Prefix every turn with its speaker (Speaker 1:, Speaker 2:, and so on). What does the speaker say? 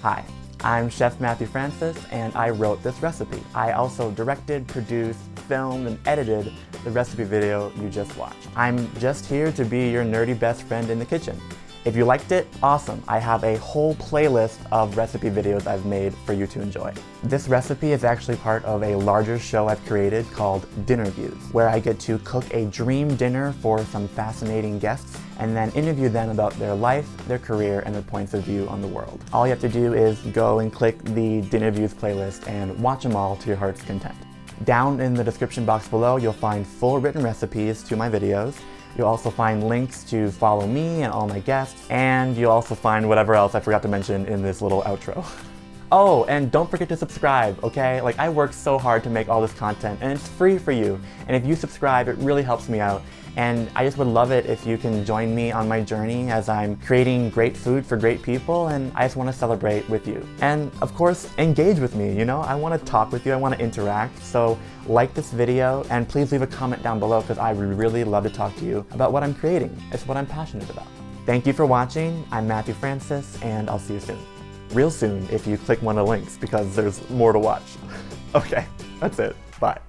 Speaker 1: Hi, I'm Chef Matthew Francis, and I wrote this recipe. I also directed, produced, filmed, and edited the recipe video you just watched. I'm just here to be your nerdy best friend in the kitchen. If you liked it, awesome. I have a whole playlist of recipe videos I've made for you to enjoy. This recipe is actually part of a larger show I've created called DinnerViews, where I get to cook a dream dinner for some fascinating guests and then interview them about their life, their career, and their points of view on the world. All you have to do is go and click the DinnerViews playlist and watch them all to your heart's content. Down in the description box below, you'll find full written recipes to my videos. You'll also find links to follow me and all my guests, and you'll also find whatever else I forgot to mention in this little outro. Oh, and don't forget to subscribe, okay? Like, I work so hard to make all this content, and it's free for you. And if you subscribe, it really helps me out. And I just would love it if you can join me on my journey as I'm creating great food for great people, and I just want to celebrate with you. And of course, engage with me, you know? I want to talk with you, I want to interact. So like this video, and please leave a comment down below because I would really love to talk to you about what I'm creating. It's what I'm passionate about. Thank you for watching. I'm Matthew Francis, and I'll see you soon. Real soon if you click one of the links because there's more to watch. Okay, that's it. Bye.